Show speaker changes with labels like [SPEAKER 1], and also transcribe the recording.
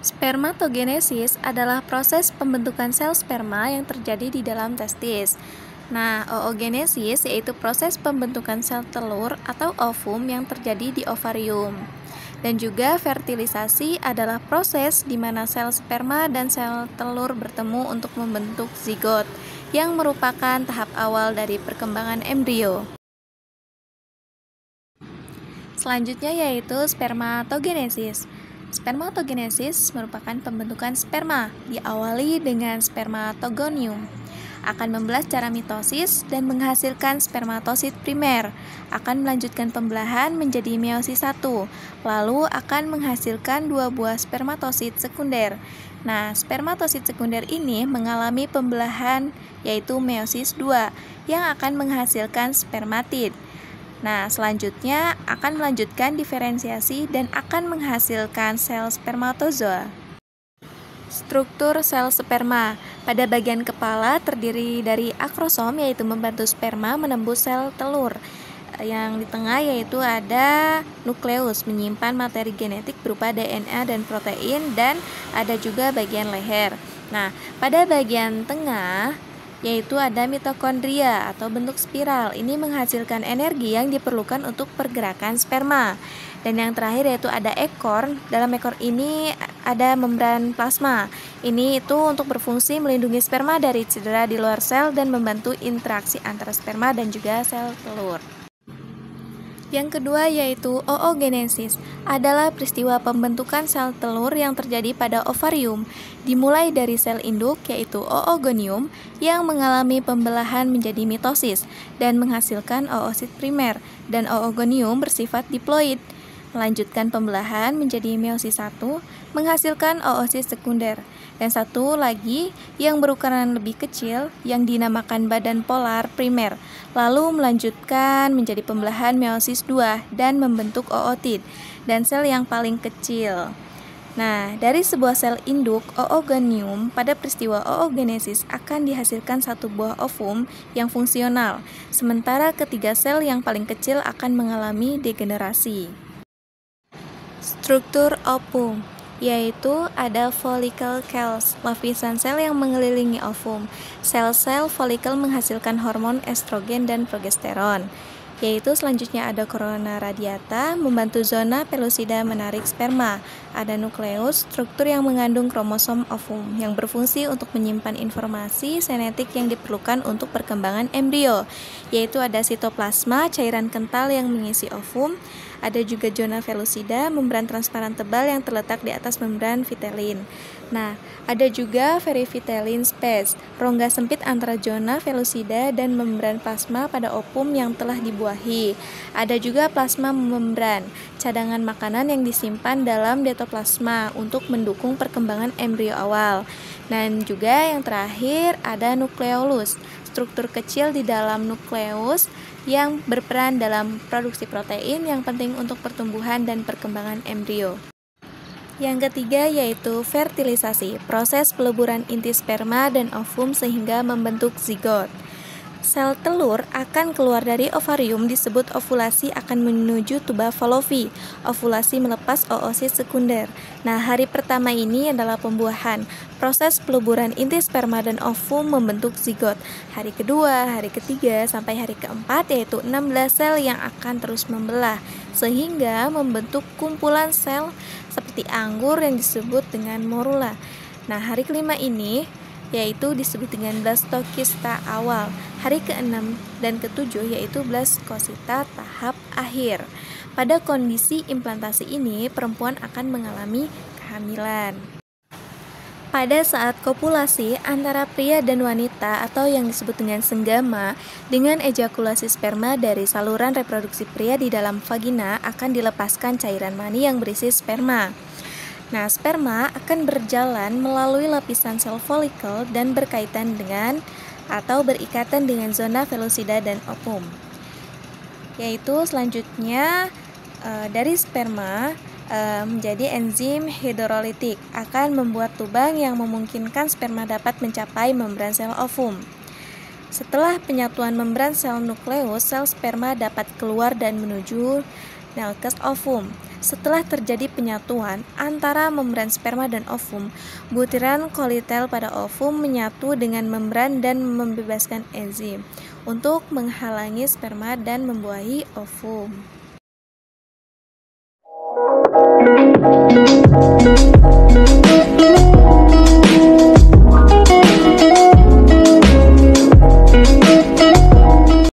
[SPEAKER 1] Spermatogenesis adalah proses pembentukan sel sperma yang terjadi di dalam testis. Nah, oogenesis yaitu proses pembentukan sel telur atau ovum yang terjadi di ovarium. Dan juga fertilisasi adalah proses di mana sel sperma dan sel telur bertemu untuk membentuk zigot, yang merupakan tahap awal dari perkembangan embrio. Selanjutnya yaitu spermatogenesis. Spermatogenesis merupakan pembentukan sperma, diawali dengan spermatogonium. Akan membelah secara mitosis dan menghasilkan spermatosit primer. Akan melanjutkan pembelahan menjadi meiosis 1, lalu akan menghasilkan 2 buah spermatosit sekunder. Nah, spermatosit sekunder ini mengalami pembelahan yaitu meiosis 2 yang akan menghasilkan spermatid. Nah, selanjutnya akan melanjutkan diferensiasi dan akan menghasilkan sel spermatozoa. Struktur sel sperma. Pada bagian kepala terdiri dari akrosom yaitu membantu sperma menembus sel telur. Yang di tengah yaitu ada nukleus menyimpan materi genetik berupa DNA dan protein, dan ada juga bagian leher. Nah, pada bagian tengah yaitu ada mitokondria atau bentuk spiral. Ini menghasilkan energi yang diperlukan untuk pergerakan sperma. Dan yang terakhir yaitu ada ekor. Dalam ekor ini ada membran plasma. Ini itu untuk berfungsi melindungi sperma dari cedera di luar sel dan membantu interaksi antara sperma dan juga sel telur. Yang kedua yaitu oogenesis, adalah peristiwa pembentukan sel telur yang terjadi pada ovarium, dimulai dari sel induk yaitu oogonium yang mengalami pembelahan menjadi mitosis dan menghasilkan oosit primer, dan oogonium bersifat diploid. Melanjutkan pembelahan menjadi meiosis 1, menghasilkan oosit sekunder, dan satu lagi yang berukuran lebih kecil yang dinamakan badan polar primer, lalu melanjutkan menjadi pembelahan meiosis 2 dan membentuk ootid dan sel yang paling kecil. Nah, dari sebuah sel induk oogonium pada peristiwa oogenesis akan dihasilkan satu buah ovum yang fungsional, sementara ketiga sel yang paling kecil akan mengalami degenerasi. Struktur ovum yaitu ada follicle cells, lapisan sel yang mengelilingi ovum. Sel-sel follicle menghasilkan hormon estrogen dan progesteron. Yaitu selanjutnya ada corona radiata, membantu zona pellucida menarik sperma. Ada nukleus, struktur yang mengandung kromosom ovum, yang berfungsi untuk menyimpan informasi genetik yang diperlukan untuk perkembangan embrio. Yaitu ada sitoplasma, cairan kental yang mengisi ovum. Ada juga zona pellucida, membran transparan tebal yang terletak di atas membran vitelin. Nah, ada juga perivitelin space, rongga sempit antara zona pellucida dan membran plasma pada ovum yang telah dibuahi. Ada juga plasma membran, cadangan makanan yang disimpan dalam detoplasma untuk mendukung perkembangan embrio awal. Dan juga yang terakhir ada nukleolus, struktur kecil di dalam nukleus yang berperan dalam produksi protein yang penting untuk pertumbuhan dan perkembangan embrio. Yang ketiga yaitu fertilisasi, proses peleburan inti sperma dan ovum sehingga membentuk zigot. Sel telur akan keluar dari ovarium disebut ovulasi akan menuju tuba Fallopi. Ovulasi melepas oosit sekunder. Nah, hari pertama ini adalah pembuahan. Proses peleburan inti sperma dan ovum membentuk zigot. Hari kedua, hari ketiga, sampai hari keempat yaitu 16 sel yang akan terus membelah sehingga membentuk kumpulan sel seperti anggur yang disebut dengan morula. Nah, hari kelima ini yaitu disebut dengan blastokista awal. Hari ke-6 dan ke-7 yaitu blastokista tahap akhir. Pada kondisi implantasi ini, perempuan akan mengalami kehamilan. Pada saat kopulasi antara pria dan wanita atau yang disebut dengan senggama, dengan ejakulasi sperma dari saluran reproduksi pria di dalam vagina akan dilepaskan cairan mani yang berisi sperma. Nah, sperma akan berjalan melalui lapisan sel folikel dan berkaitan dengan atau berikatan dengan zona pellucida dan ovum. Yaitu selanjutnya dari sperma menjadi enzim hidrolitik akan membuat lubang yang memungkinkan sperma dapat mencapai membran sel ovum. Setelah penyatuan membran sel nukleus, sel sperma dapat keluar dan menuju nucleus ovum. Setelah terjadi penyatuan antara membran sperma dan ovum, butiran kolitel pada ovum menyatu dengan membran dan membebaskan enzim untuk menghalangi sperma dan membuahi ovum.